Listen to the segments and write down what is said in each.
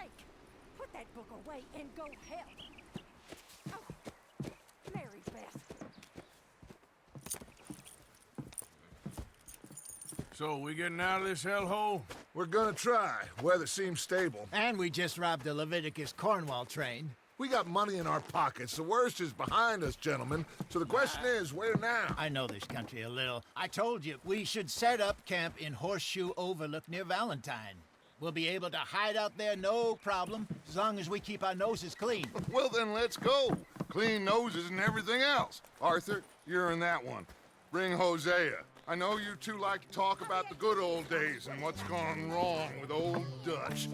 sake! Put that book away and go help! Oh, Mary Beth. So, we getting out of this hellhole? We're gonna try. Weather seems stable. And we just robbed the Leviticus Cornwall train. We got money in our pockets. The worst is behind us, gentlemen. So the question is, where now? I know this country a little. I told you, we should set up camp in Horseshoe Overlook near Valentine. We'll be able to hide out there, no problem, as long as we keep our noses clean. Well, then let's go. Clean noses and everything else. Arthur, you're in that one. Bring Hosea. I know you two like to talk about the good old days and what's gone wrong with old Dutch.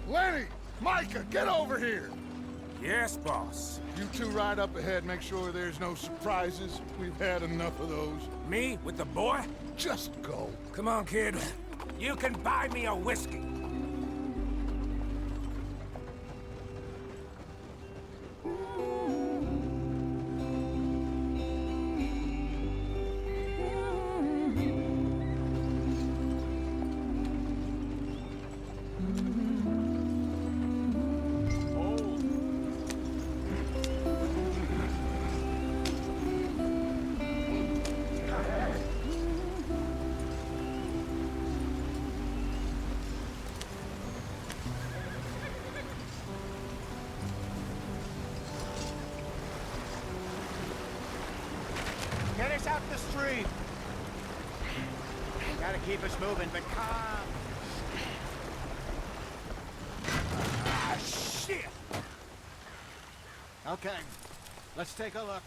Lenny! Micah, get over here! Yes, boss. You two ride up ahead, make sure there's no surprises. We've had enough of those. Me with the boy? Just go. Come on, kid. You can buy me a whiskey. Get us out the street. Gotta keep us moving, but calm. Ah, shit! Okay, let's take a look.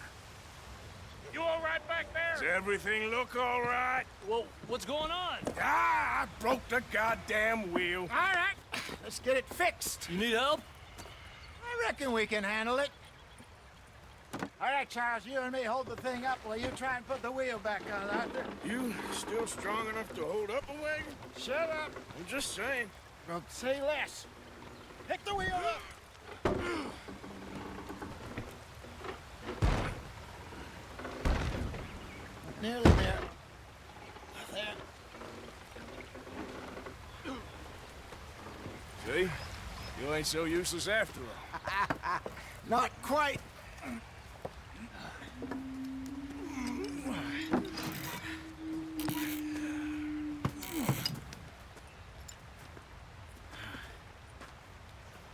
You all right back there? Does everything look all right? Well, what's going on? Ah, I broke the goddamn wheel. All right, let's get it fixed. You need help? I reckon we can handle it. All right, Charles, you and me hold the thing up while you try and put the wheel back on, Arthur. You still strong enough to hold up a wagon? Shut up. I'm just saying. Well, say less. Pick the wheel up. Nearly there. There. See? You ain't so useless after all. Not quite.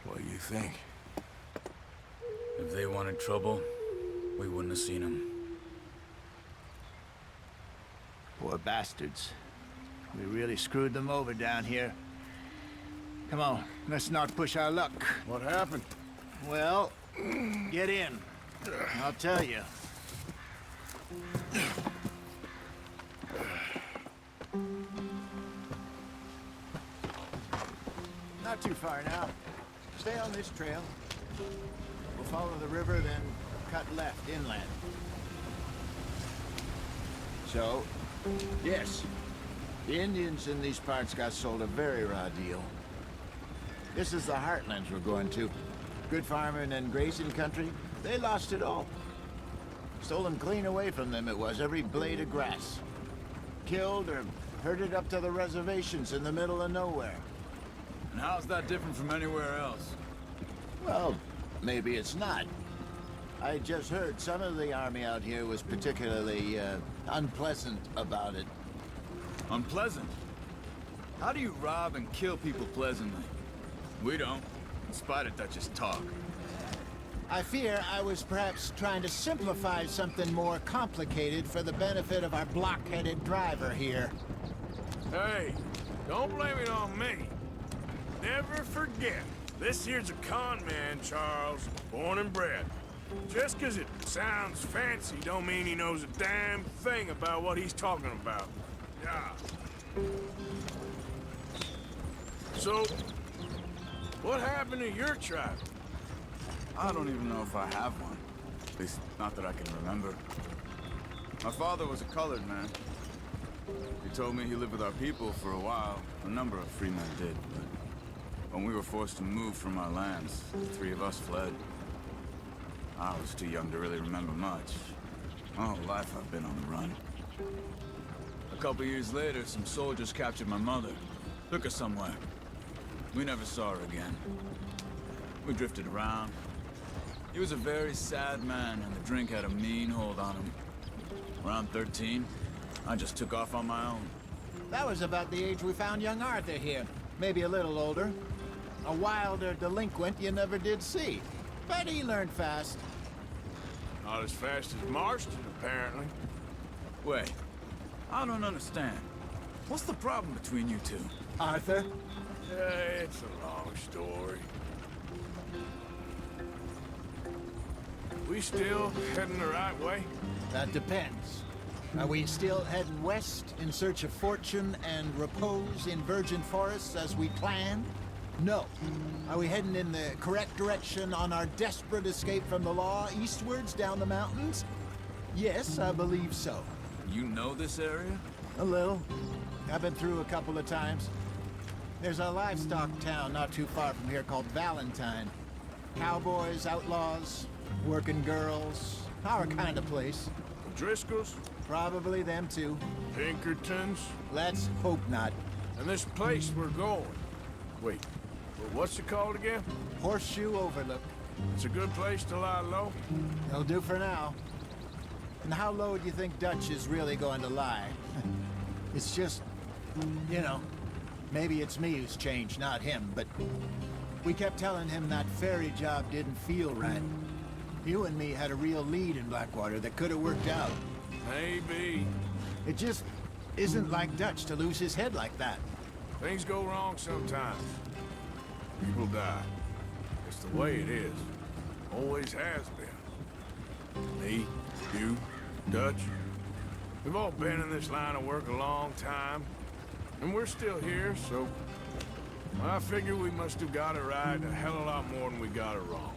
What do you think? If they wanted trouble, we wouldn't have seen them. Poor bastards. We really screwed them over down here. Come on, let's not push our luck. What happened? Well, get in. I'll tell you. Not too far now. Stay on this trail. We'll follow the river, then cut left inland. So, yes, the Indians in these parts got sold a very raw deal. This is the heartlands we're going to. Good farming and grazing country, they lost it all. Stolen clean away from them it was, every blade of grass. Killed or herded up to the reservations in the middle of nowhere. And how's that different from anywhere else? Well, maybe it's not. I just heard some of the army out here was particularly, unpleasant about it. Unpleasant? How do you rob and kill people pleasantly? We don't, in spite of Dutch's talk. I fear I was perhaps trying to simplify something more complicated for the benefit of our block-headed driver here. Hey, don't blame it on me. Never forget, this here's a con man, Charles, born and bred. Just 'cause it sounds fancy don't mean he knows a damn thing about what he's talking about. Yeah. So, what happened to your tribe? I don't even know if I have one. At least, not that I can remember. My father was a colored man. He told me he lived with our people for a while. A number of free men did, but when we were forced to move from our lands, the three of us fled. I was too young to really remember much. My whole life I've been on the run. A couple years later, some soldiers captured my mother. Took her somewhere. We never saw her again. We drifted around. He was a very sad man, and the drink had a mean hold on him. Around 13, I just took off on my own. That was about the age we found young Arthur here. Maybe a little older. A wilder delinquent you never did see. But he learned fast. Not as fast as Marston, apparently. Wait, I don't understand. What's the problem between you two? Arthur? It's a long story. We still heading the right way? That depends. Are we still heading west in search of fortune and repose in virgin forests as we planned? No. Are we heading in the correct direction on our desperate escape from the law eastwards down the mountains? Yes, I believe so. You know this area? A little. I've been through a couple of times. There's a livestock town not too far from here called Valentine. Cowboys, outlaws, working girls, our kind of place. Driscoll's? Probably them too. Pinkertons? Let's hope not. And this place we're going. Wait, what's it called again? Horseshoe Overlook. It's a good place to lie low? It'll do for now. And how low do you think Dutch is really going to lie? It's just, you know, maybe it's me who's changed, not him, but we kept telling him that ferry job didn't feel right. You and me had a real lead in Blackwater that could have worked out. Maybe. It just isn't like Dutch to lose his head like that. Things go wrong sometimes. People die. It's the way it is. Always has been. Me, you, Dutch. We've all been in this line of work a long time. And we're still here, so... I figure we must have got it right a hell of a lot more than we got it wrong.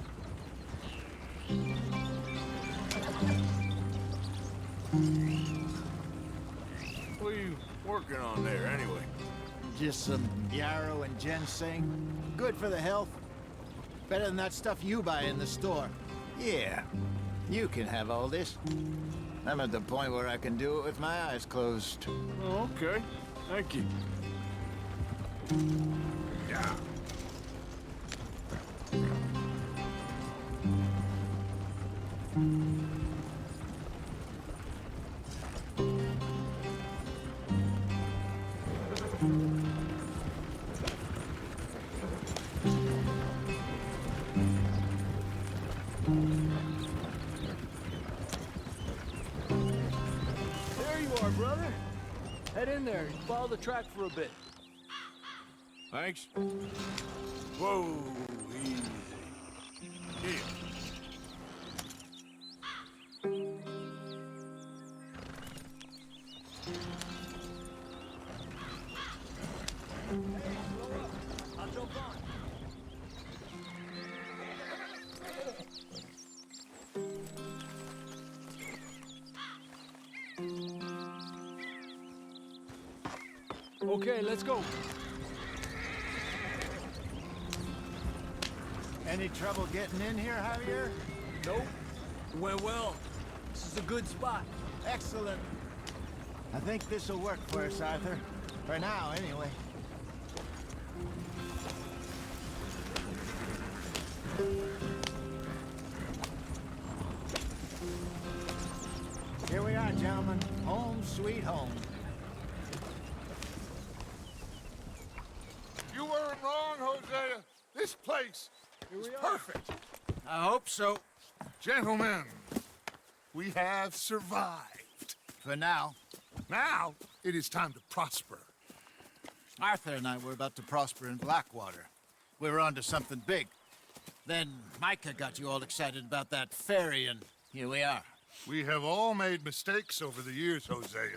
What are you working on there, anyway? Just some yarrow and ginseng. Good for the health. Better than that stuff you buy in the store. Yeah, you can have all this. I'm at the point where I can do it with my eyes closed. Oh, okay. Thank you. Yeah. There you are, brother. Head in there and follow the track for a bit. Thanks. Whoa, easy. Yeah. I'll jump on. Okay, let's go. Any trouble getting in here, Javier? Nope. Went well. This is a good spot. Excellent. I think this'll work for us, Arthur. For now, anyway. Here we are, gentlemen. Home sweet home. This place is perfect. I hope so. Gentlemen, we have survived. For now. Now, it is time to prosper. Arthur and I were about to prosper in Blackwater. We were onto something big. Then Micah got you all excited about that ferry, and here we are. We have all made mistakes over the years, Hosea.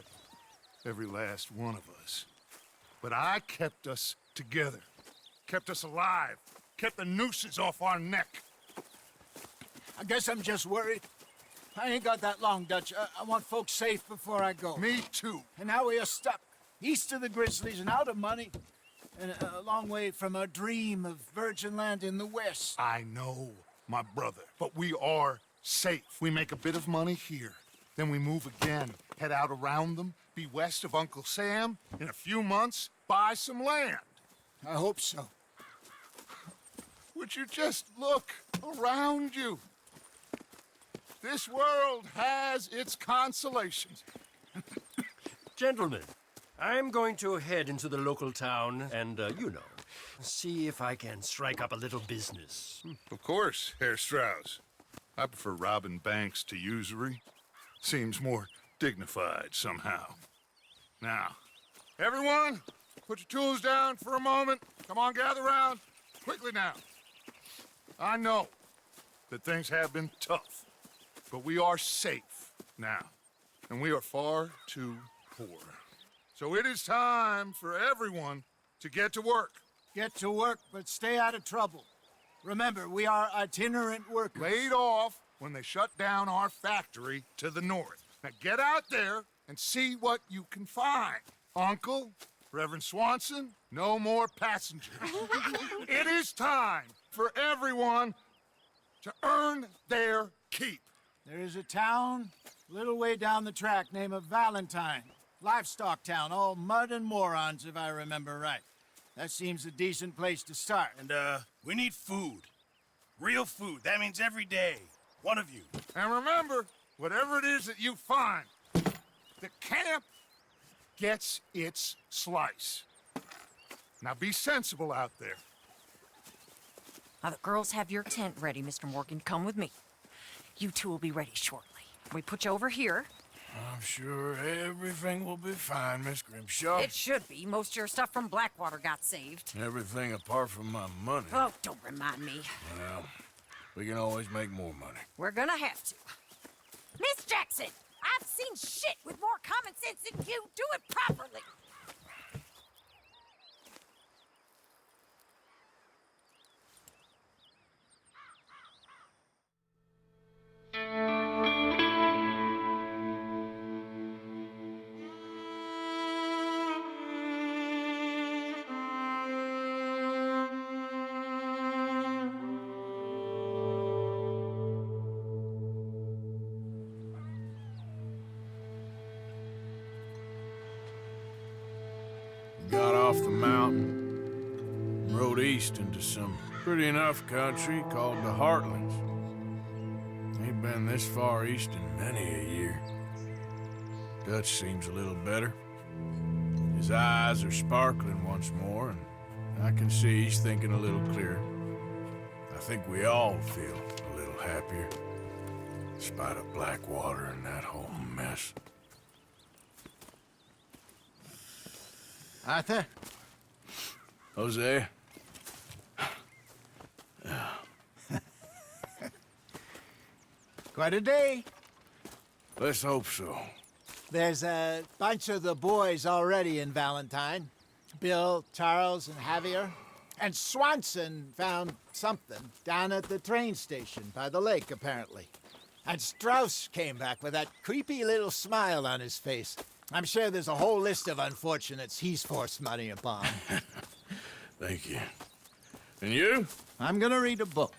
Every last one of us. But I kept us together. Kept us alive. Kept the nooses off our neck. I guess I'm just worried. I ain't got that long, Dutch. I want folks safe before I go. Me too. And now we are stuck, east of the Grizzlies and out of money, and a long way from our dream of virgin land in the west. I know, my brother, but we are safe. We make a bit of money here, then we move again, head out around them, be west of Uncle Sam, in a few months, buy some land. I hope so. Would you just look around you? This world has its consolations. Gentlemen, I'm going to head into the local town and, see if I can strike up a little business. Of course, Herr Strauss. I prefer robbing banks to usury. Seems more dignified somehow. Now, everyone, put your tools down for a moment. Come on, gather round. Quickly now. I know that things have been tough, but we are safe now, and we are far too poor. So it is time for everyone to get to work. Get to work, but stay out of trouble. Remember, we are itinerant workers. Laid off when they shut down our factory to the north. Now get out there and see what you can find. Uncle, Reverend Swanson, no more passengers. It is time for everyone to earn their keep. There is a town a little way down the track named Valentine. Livestock town, all mud and morons, if I remember right. That seems a decent place to start. And, we need food. Real food. That means every day. One of you. And remember, whatever it is that you find, the camp gets its slice. Now be sensible out there. Now, the girls have your tent ready, Mr. Morgan. Come with me. You two will be ready shortly. We put you over here. I'm sure everything will be fine, Miss Grimshaw. It should be. Most of your stuff from Blackwater got saved. Everything apart from my money. Oh, don't remind me. Well, we can always make more money. We're gonna have to. Miss Jackson, I've seen shit with more common sense than you. Do it properly. Got off the mountain, rode east into some pretty enough country called the Heartlands. Ain't been this far east in many a year. Dutch seems a little better. His eyes are sparkling once more, and I can see he's thinking a little clearer. I think we all feel a little happier, in spite of Blackwater and that whole mess. Arthur? Jose? Quite a day. Let's hope so. There's a bunch of the boys already in Valentine. Bill, Charles, and Javier. And Swanson found something down at the train station by the lake, apparently. And Strauss came back with that creepy little smile on his face. I'm sure there's a whole list of unfortunates he's forced money upon. Thank you. And you? I'm gonna read a book.